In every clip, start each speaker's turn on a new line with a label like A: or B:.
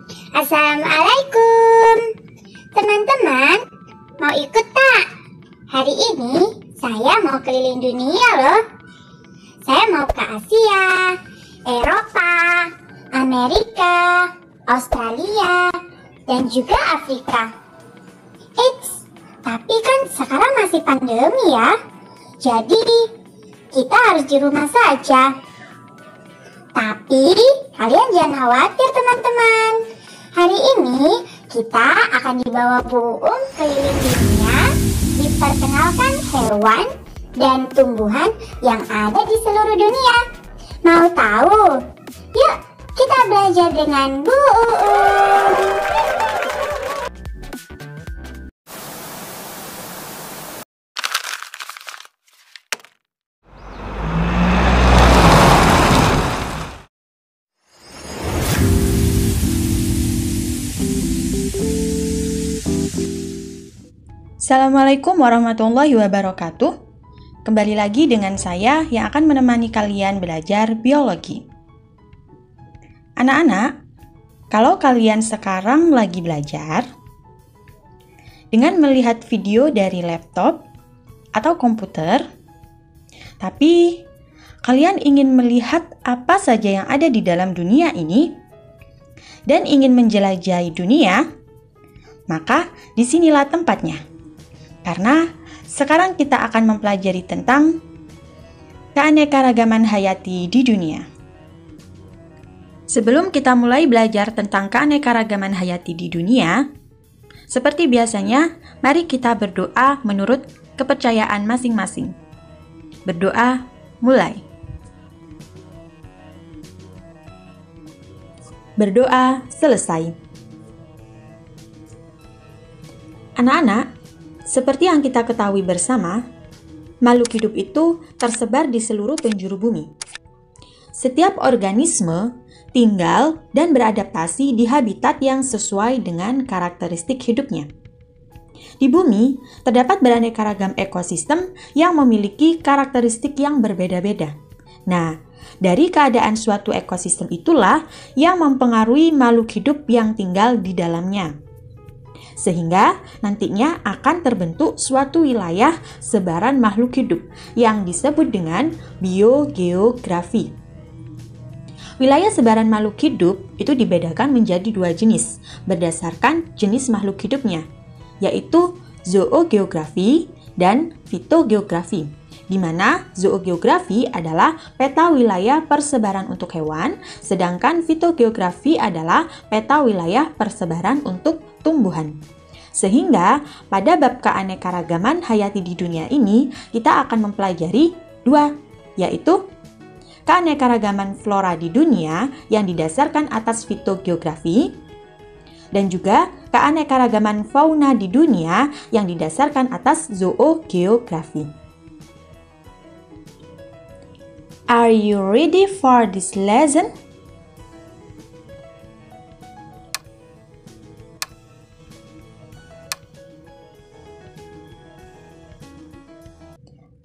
A: Assalamualaikum. Teman-teman, mau ikut tak? Hari ini saya mau keliling dunia loh. Saya mau ke Asia, Eropa, Amerika, Australia, dan juga Afrika. Eits, tapi kan sekarang masih pandemi ya. Jadi, kita harus di rumah saja. Tapi, kalian jangan khawatir teman-teman. Hari ini, kita akan dibawa Bu keliling dunia, diperkenalkan hewan dan tumbuhan yang ada di seluruh dunia. Mau tahu? Yuk, kita belajar dengan Bu
B: Assalamualaikum warahmatullahi wabarakatuh. Kembali lagi dengan saya yang akan menemani kalian belajar biologi. Anak-anak, kalau kalian sekarang lagi belajar, dengan melihat video dari laptop atau komputer, tapi kalian ingin melihat apa saja yang ada di dalam dunia ini, dan ingin menjelajahi dunia, maka disinilah tempatnya. Karena sekarang kita akan mempelajari tentang keanekaragaman hayati di dunia. Sebelum kita mulai belajar tentang keanekaragaman hayati di dunia, seperti biasanya, mari kita berdoa menurut kepercayaan masing-masing. Berdoa, mulai. Berdoa, selesai. Anak-anak, seperti yang kita ketahui bersama, makhluk hidup itu tersebar di seluruh penjuru bumi. Setiap organisme tinggal dan beradaptasi di habitat yang sesuai dengan karakteristik hidupnya. Di bumi, terdapat beraneka ragam ekosistem yang memiliki karakteristik yang berbeda-beda. Nah, dari keadaan suatu ekosistem itulah yang mempengaruhi makhluk hidup yang tinggal di dalamnya. Sehingga nantinya akan terbentuk suatu wilayah sebaran makhluk hidup yang disebut dengan biogeografi. Wilayah sebaran makhluk hidup itu dibedakan menjadi dua jenis berdasarkan jenis makhluk hidupnya, yaitu zoogeografi dan fitogeografi, di mana zoogeografi adalah peta wilayah persebaran untuk hewan, sedangkan fitogeografi adalah peta wilayah persebaran untuk tumbuhan. Sehingga pada bab keanekaragaman hayati di dunia ini kita akan mempelajari dua, yaitu keanekaragaman flora di dunia yang didasarkan atas fitogeografi dan juga keanekaragaman fauna di dunia yang didasarkan atas zoogeografi. Are you ready for this lesson?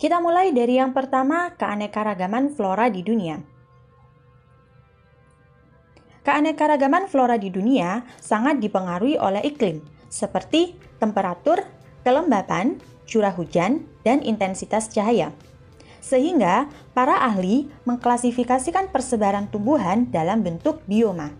B: Kita mulai dari yang pertama, keanekaragaman flora di dunia. Keanekaragaman flora di dunia sangat dipengaruhi oleh iklim, seperti temperatur, kelembapan, curah hujan, dan intensitas cahaya. Sehingga para ahli mengklasifikasikan persebaran tumbuhan dalam bentuk bioma.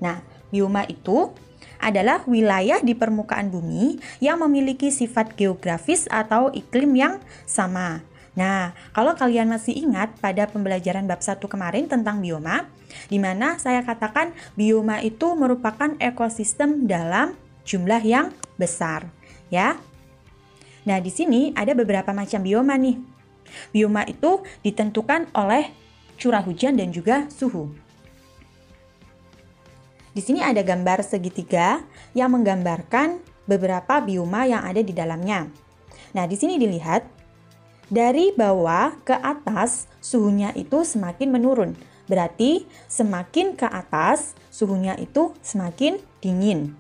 B: Nah, bioma itu adalah wilayah di permukaan bumi yang memiliki sifat geografis atau iklim yang sama. Nah, kalau kalian masih ingat pada pembelajaran bab 1 kemarin tentang bioma, di mana saya katakan bioma itu merupakan ekosistem dalam jumlah yang besar, ya. Nah, di sini ada beberapa macam bioma nih. Bioma itu ditentukan oleh curah hujan dan juga suhu. Di sini ada gambar segitiga yang menggambarkan beberapa bioma yang ada di dalamnya. Nah, di sini dilihat dari bawah ke atas suhunya itu semakin menurun. Berarti semakin ke atas suhunya itu semakin dingin.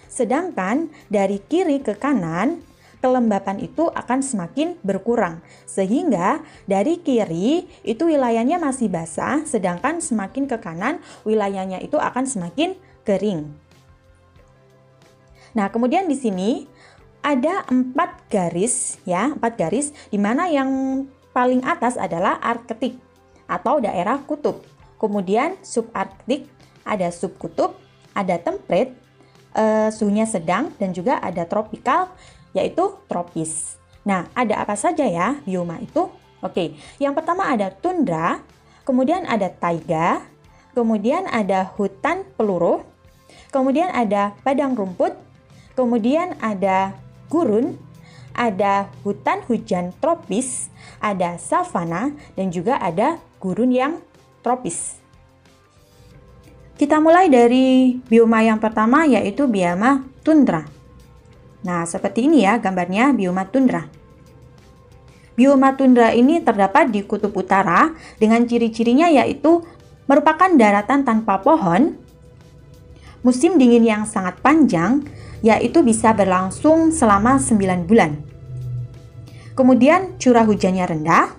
B: Sedangkan dari kiri ke kanan kelembapan itu akan semakin berkurang. Sehingga dari kiri itu wilayahnya masih basah, sedangkan semakin ke kanan wilayahnya itu akan semakin kering. Nah, kemudian di sini ada 4 garis ya, 4 garis di mana yang paling atas adalah Arktik atau daerah kutub. Kemudian subarktik, ada subkutub, ada temperate, suhunya sedang, dan juga ada tropikal, yaitu tropis. Nah, ada apa saja ya bioma itu? Oke, yang pertama ada tundra, kemudian ada taiga, kemudian ada hutan peluruh, kemudian ada padang rumput, kemudian ada gurun, ada hutan hujan tropis, ada savana, dan juga ada gurun yang tropis. Kita mulai dari bioma yang pertama, yaitu bioma tundra. Nah, seperti ini ya gambarnya bioma tundra. Bioma tundra ini terdapat di kutub utara dengan ciri-cirinya yaitu merupakan daratan tanpa pohon, musim dingin yang sangat panjang, yaitu bisa berlangsung selama 9 bulan. Kemudian curah hujannya rendah,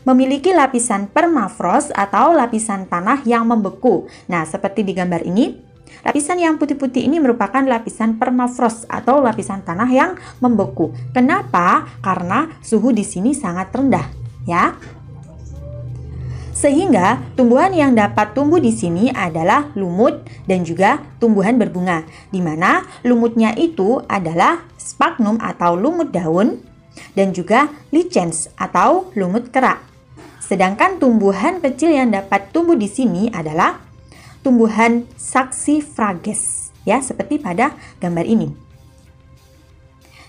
B: memiliki lapisan permafrost atau lapisan tanah yang membeku. Nah, seperti di gambar ini, lapisan yang putih-putih ini merupakan lapisan permafrost atau lapisan tanah yang membeku. Kenapa? Karena suhu di sini sangat rendah, ya. Sehingga tumbuhan yang dapat tumbuh di sini adalah lumut dan juga tumbuhan berbunga, di mana lumutnya itu adalah sphagnum atau lumut daun dan juga lichens atau lumut kerak. Sedangkan tumbuhan kecil yang dapat tumbuh di sini adalah tumbuhan saxifrages, ya, seperti pada gambar ini.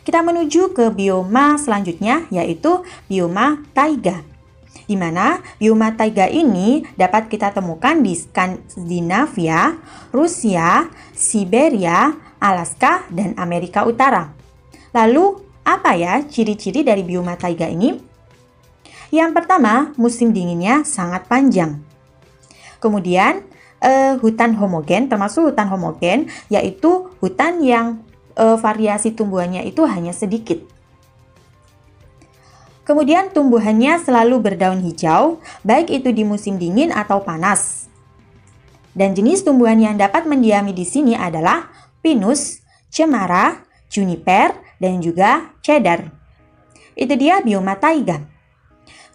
B: Kita menuju ke bioma selanjutnya, yaitu bioma taiga. Di mana bioma taiga ini dapat kita temukan di Skandinavia, Rusia, Siberia, Alaska, dan Amerika Utara. Lalu, apa ya ciri-ciri dari bioma taiga ini? Yang pertama, musim dinginnya sangat panjang. Kemudian, hutan homogen, termasuk hutan homogen, yaitu hutan yang variasi tumbuhannya itu hanya sedikit. Kemudian tumbuhannya selalu berdaun hijau, baik itu di musim dingin atau panas. Dan jenis tumbuhan yang dapat mendiami di sini adalah pinus, cemara, juniper, dan juga cedar. Itu dia bioma taiga.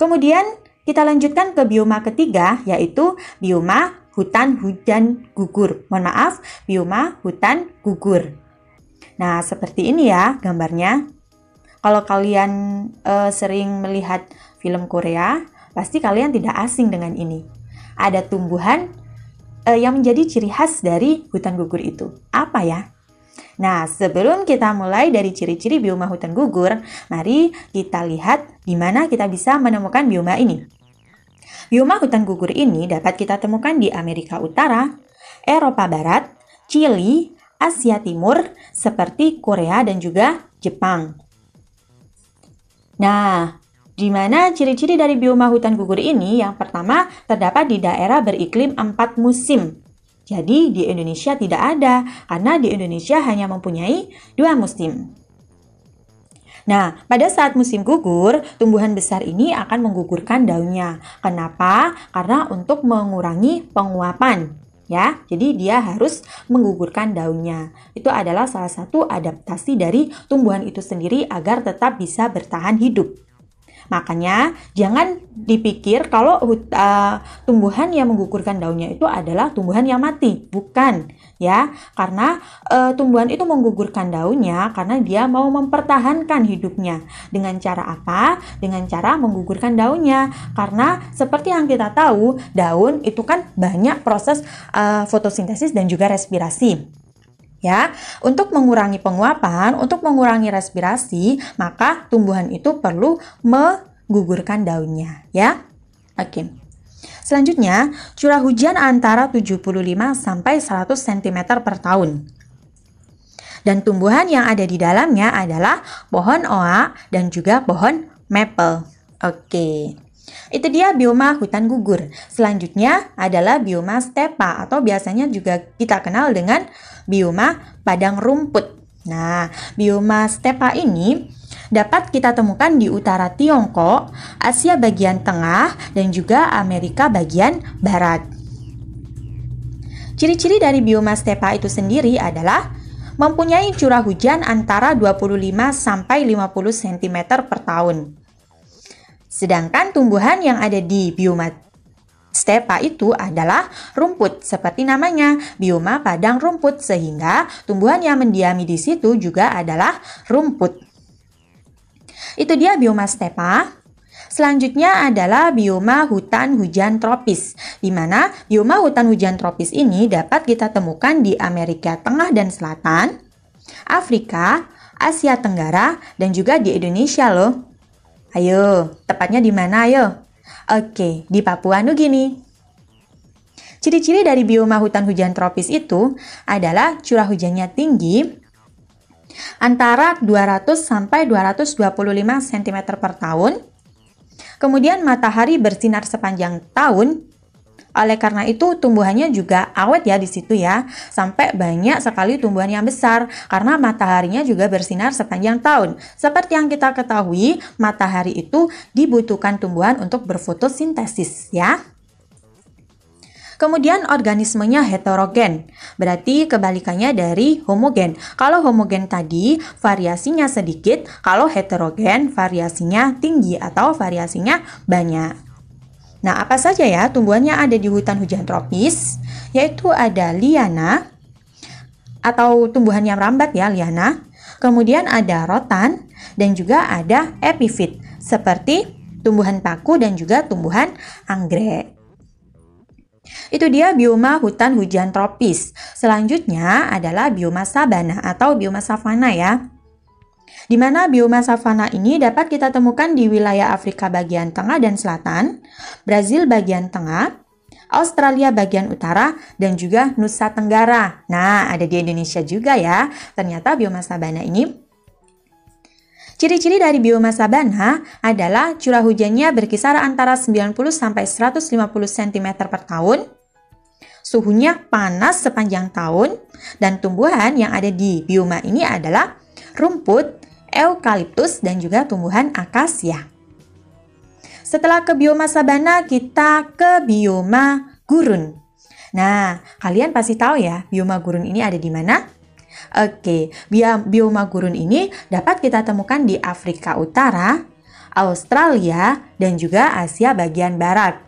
B: Kemudian kita lanjutkan ke bioma ketiga, yaitu bioma hutan hujan gugur. Mohon maaf, bioma hutan gugur. Nah, seperti ini ya gambarnya. Kalau kalian sering melihat film Korea, pasti kalian tidak asing dengan ini. Ada tumbuhan yang menjadi ciri khas dari hutan gugur itu. Apa ya? Nah, sebelum kita mulai dari ciri-ciri bioma hutan gugur, mari kita lihat di mana kita bisa menemukan bioma ini. Bioma hutan gugur ini dapat kita temukan di Amerika Utara, Eropa Barat, Chili, Asia Timur, seperti Korea dan juga Jepang. Nah, di mana ciri-ciri dari bioma hutan gugur ini? Yang pertama, terdapat di daerah beriklim 4 musim. Jadi di Indonesia tidak ada, karena di Indonesia hanya mempunyai 2 musim. Nah, pada saat musim gugur, tumbuhan besar ini akan menggugurkan daunnya. Kenapa? Karena untuk mengurangi penguapan, ya. Jadi dia harus menggugurkan daunnya. Itu adalah salah satu adaptasi dari tumbuhan itu sendiri agar tetap bisa bertahan hidup. Makanya jangan dipikir kalau tumbuhan yang menggugurkan daunnya itu adalah tumbuhan yang mati. Bukan, ya. Karena tumbuhan itu menggugurkan daunnya karena dia mau mempertahankan hidupnya. Dengan cara apa? Dengan cara menggugurkan daunnya. Karena seperti yang kita tahu, daun itu kan banyak proses fotosintesis dan juga respirasi. Ya, untuk mengurangi penguapan, untuk mengurangi respirasi, maka tumbuhan itu perlu menggugurkan daunnya, ya. Oke. Selanjutnya, curah hujan antara 75 sampai 100 cm per tahun. Dan tumbuhan yang ada di dalamnya adalah pohon oak dan juga pohon maple. Oke. Itu dia bioma hutan gugur. Selanjutnya adalah bioma stepa atau biasanya juga kita kenal dengan bioma padang rumput, Nah, bioma stepa ini dapat kita temukan di utara Tiongkok, Asia bagian tengah, dan juga Amerika bagian barat. Ciri-ciri dari bioma stepa itu sendiri adalah mempunyai curah hujan antara 25 sampai 50 cm per tahun. Sedangkan tumbuhan yang ada di bioma stepa itu adalah rumput, seperti namanya, bioma padang rumput, sehingga tumbuhan yang mendiami di situ juga adalah rumput. Itu dia bioma stepa. Selanjutnya adalah bioma hutan hujan tropis, di mana bioma hutan hujan tropis ini dapat kita temukan di Amerika Tengah dan Selatan, Afrika, Asia Tenggara, dan juga di Indonesia loh. Ayo, tepatnya di mana ayo? Oke, di Papua Nugini. Ciri-ciri dari bioma hutan hujan tropis itu adalah curah hujannya tinggi, antara 200 sampai 225 cm per tahun. Kemudian matahari bersinar sepanjang tahun. Oleh karena itu tumbuhannya juga awet ya di situ ya. Sampai banyak sekali tumbuhan yang besar karena mataharinya juga bersinar sepanjang tahun. Seperti yang kita ketahui, matahari itu dibutuhkan tumbuhan untuk berfotosintesis ya. Kemudian organismenya heterogen, berarti kebalikannya dari homogen. Kalau homogen tadi variasinya sedikit, kalau heterogen variasinya tinggi atau variasinya banyak. Nah, apa saja ya tumbuhan yang ada di hutan hujan tropis? Yaitu ada liana atau tumbuhan yang merambat ya, liana. Kemudian ada rotan dan juga ada epifit seperti tumbuhan paku dan juga tumbuhan anggrek. Itu dia bioma hutan hujan tropis. Selanjutnya adalah bioma sabana atau bioma savana ya. Di mana bioma savana ini dapat kita temukan di wilayah Afrika bagian tengah dan selatan, Brazil bagian tengah, Australia bagian utara, dan juga Nusa Tenggara. Nah, ada di Indonesia juga ya. Ternyata bioma sabana ini. Ciri-ciri dari bioma sabana adalah curah hujannya berkisar antara 90 sampai 150 cm per tahun, suhunya panas sepanjang tahun, dan tumbuhan yang ada di bioma ini adalah rumput, eukaliptus, dan juga tumbuhan akasia. Setelah ke bioma sabana, kita ke bioma gurun. Nah, kalian pasti tahu ya, bioma gurun ini ada di mana? Oke, bioma gurun ini dapat kita temukan di Afrika Utara, Australia, dan juga Asia bagian barat,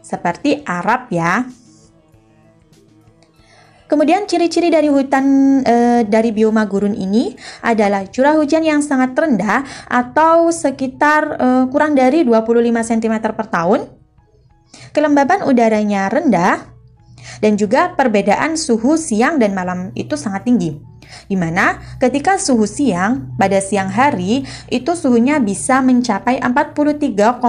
B: seperti Arab ya. Kemudian ciri-ciri dari dari bioma gurun ini adalah curah hujan yang sangat rendah atau sekitar kurang dari 25 cm per tahun, kelembaban udaranya rendah, dan juga perbedaan suhu siang dan malam itu sangat tinggi. Di mana ketika suhu siang pada siang hari itu suhunya bisa mencapai 43,5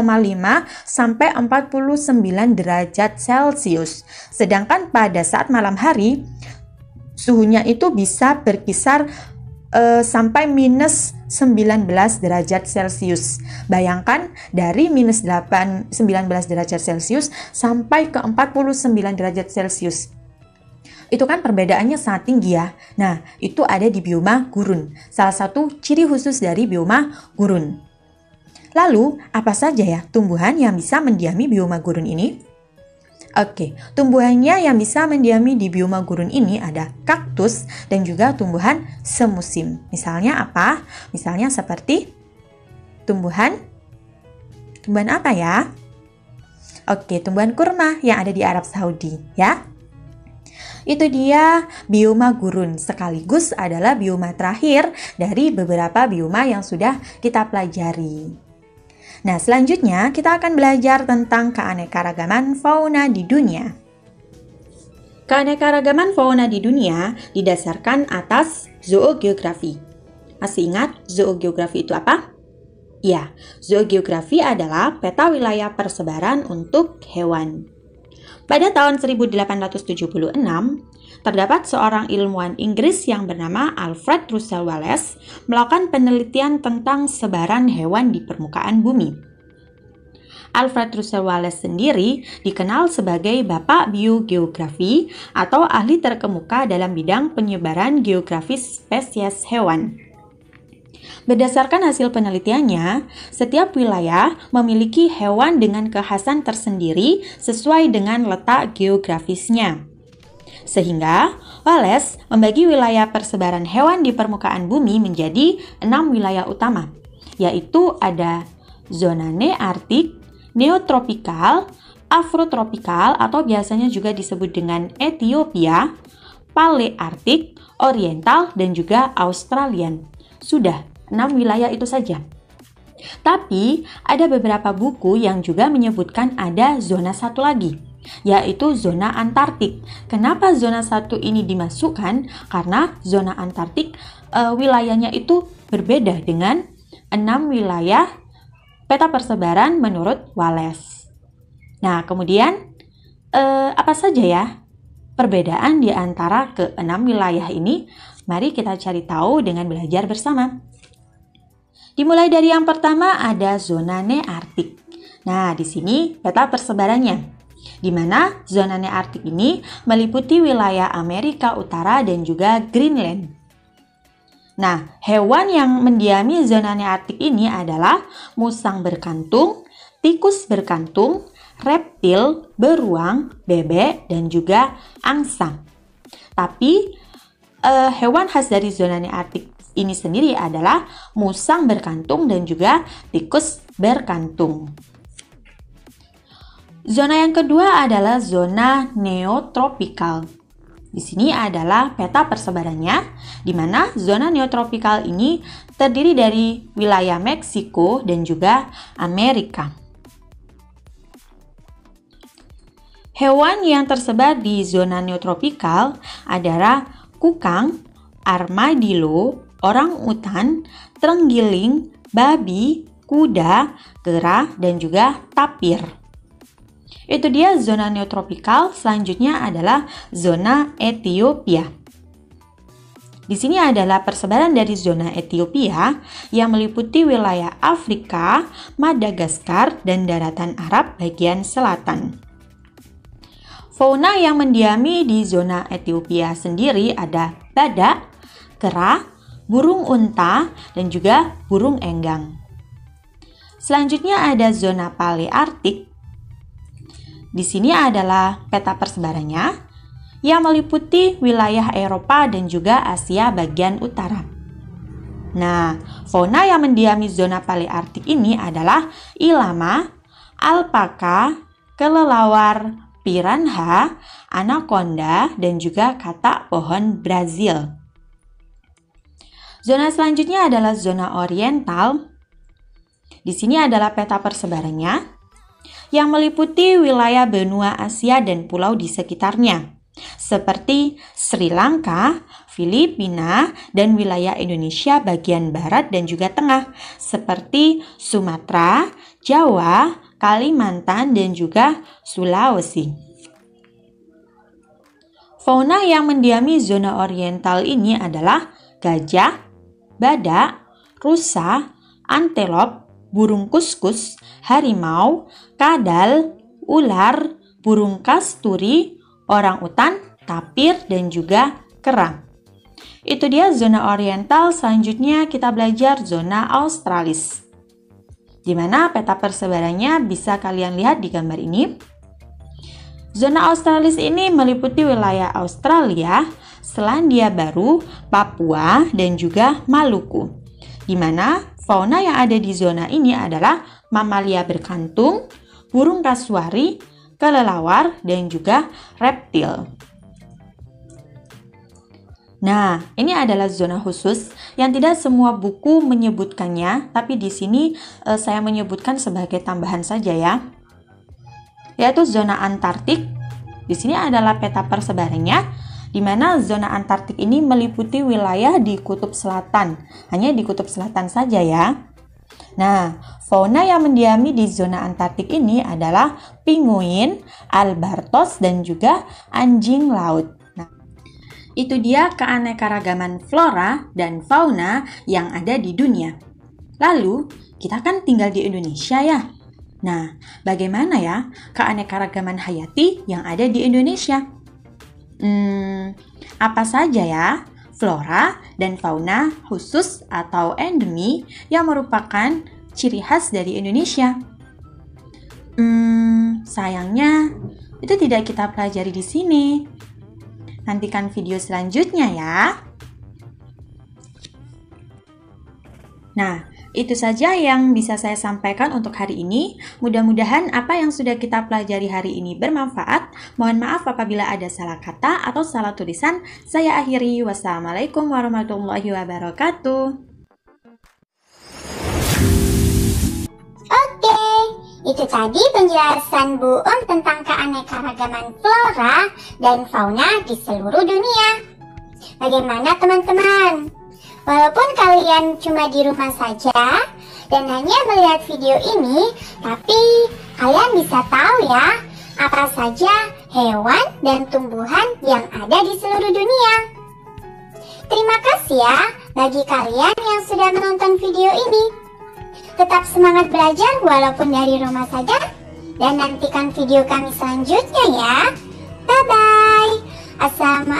B: sampai 49 derajat Celcius. Sedangkan pada saat malam hari suhunya itu bisa berkisar sampai minus 19 derajat Celcius. Bayangkan dari minus 19 derajat Celcius sampai ke 49 derajat Celcius. Itu kan perbedaannya sangat tinggi ya. Nah, itu ada di bioma gurun. Salah satu ciri khusus dari bioma gurun. Lalu, apa saja ya tumbuhan yang bisa mendiami bioma gurun ini? Oke, tumbuhannya yang bisa mendiami di bioma gurun ini ada kaktus dan juga tumbuhan semusim. Misalnya apa? Misalnya seperti tumbuhan apa ya? Oke, tumbuhan kurma yang ada di Arab Saudi ya. Itu dia bioma gurun, sekaligus adalah bioma terakhir dari beberapa bioma yang sudah kita pelajari. Nah, selanjutnya kita akan belajar tentang keanekaragaman fauna di dunia. Keanekaragaman fauna di dunia didasarkan atas zoogeografi. Masih ingat zoogeografi itu apa? Ya, zoogeografi adalah peta wilayah persebaran untuk hewan. Pada tahun 1876, terdapat seorang ilmuwan Inggris yang bernama Alfred Russel Wallace melakukan penelitian tentang sebaran hewan di permukaan bumi. Alfred Russel Wallace sendiri dikenal sebagai Bapak Biogeografi atau ahli terkemuka dalam bidang penyebaran geografis spesies hewan. Berdasarkan hasil penelitiannya, setiap wilayah memiliki hewan dengan kekhasan tersendiri sesuai dengan letak geografisnya. Sehingga, Wallace membagi wilayah persebaran hewan di permukaan bumi menjadi 6 wilayah utama, yaitu ada zona neartik, neotropikal, afrotropikal atau biasanya juga disebut dengan Ethiopia, paleartik, oriental, dan juga Australian. Sudah 6 wilayah itu saja. Tapi ada beberapa buku yang juga menyebutkan ada zona satu lagi, yaitu zona Antartik. Kenapa zona satu ini dimasukkan? Karena zona Antartik wilayahnya itu berbeda dengan 6 wilayah peta persebaran menurut Wallace. Nah, kemudian apa saja ya perbedaan di antara ke-6 wilayah ini? Mari kita cari tahu dengan belajar bersama. Dimulai dari yang pertama ada zona neartik. Nah, di sini peta persebarannya, di mana zona neartik ini meliputi wilayah Amerika Utara dan juga Greenland. Nah, hewan yang mendiami zona neartik ini adalah musang berkantung, tikus berkantung, reptil, beruang, bebek, dan juga angsa. Tapi hewan khas dari zona neartik ini sendiri adalah musang berkantung dan juga tikus berkantung. Zona yang kedua adalah zona neotropikal. Di sini adalah peta persebarannya, di mana zona neotropikal ini terdiri dari wilayah Meksiko dan juga Amerika. Hewan yang tersebar di zona neotropikal adalah kukang, armadillo, orang-utan, terenggiling, babi, kuda, kera, dan juga tapir. Itu dia zona neotropikal. Selanjutnya adalah zona Ethiopia. Di sini adalah persebaran dari zona Ethiopia yang meliputi wilayah Afrika, Madagaskar, dan daratan Arab bagian selatan. Fauna yang mendiami di zona Ethiopia sendiri ada badak, kera, burung unta, dan juga burung enggang. Selanjutnya ada zona paleartik. Di sini adalah peta persebarannya yang meliputi wilayah Eropa dan juga Asia bagian utara. Nah, fauna yang mendiami zona paleartik ini adalah ilama, alpaka, kelelawar, piranha, anaconda, dan juga katak pohon Brazil. Zona selanjutnya adalah zona oriental. Di sini adalah peta persebarannya yang meliputi wilayah benua Asia dan pulau di sekitarnya, seperti Sri Lanka, Filipina, dan wilayah Indonesia bagian barat dan juga tengah, seperti Sumatera, Jawa, Kalimantan, dan juga Sulawesi. Fauna yang mendiami zona oriental ini adalah gajah, badak, rusa, antelop, burung kuskus, harimau, kadal, ular, burung kasturi, orangutan, tapir, dan juga kera. Itu dia zona oriental. Selanjutnya kita belajar zona australis, di mana peta persebarannya bisa kalian lihat di gambar ini. Zona australis ini meliputi wilayah Australia, Selandia Baru, Papua, dan juga Maluku, di mana fauna yang ada di zona ini adalah mamalia berkantung, burung kasuari, kelelawar, dan juga reptil. Nah, ini adalah zona khusus yang tidak semua buku menyebutkannya, tapi di sini saya menyebutkan sebagai tambahan saja ya. Yaitu zona Antartik. Di sini adalah peta persebarannya, di mana zona Antartik ini meliputi wilayah di kutub selatan. Hanya di kutub selatan saja ya. Nah, fauna yang mendiami di zona Antartik ini adalah pinguin, albatros, dan juga anjing laut. Nah, itu dia keanekaragaman flora dan fauna yang ada di dunia. Lalu, kita kan tinggal di Indonesia ya. Nah, bagaimana ya keanekaragaman hayati yang ada di Indonesia? Apa saja ya flora dan fauna khusus atau endemi yang merupakan ciri khas dari Indonesia? Sayangnya itu tidak kita pelajari di sini. Nantikan video selanjutnya ya. Nah, itu saja yang bisa saya sampaikan untuk hari ini. Mudah-mudahan apa yang sudah kita pelajari hari ini bermanfaat. Mohon maaf apabila ada salah kata atau salah tulisan. Saya akhiri. Wassalamualaikum warahmatullahi wabarakatuh.
A: Oke, itu tadi penjelasan Bu Om tentang keanekaragaman flora dan fauna di seluruh dunia. Bagaimana teman-teman? Walaupun kalian cuma di rumah saja dan hanya melihat video ini, tapi kalian bisa tahu ya apa saja hewan dan tumbuhan yang ada di seluruh dunia. Terima kasih ya bagi kalian yang sudah menonton video ini. Tetap semangat belajar walaupun dari rumah saja, dan nantikan video kami selanjutnya ya. Bye-bye. Assalamualaikum.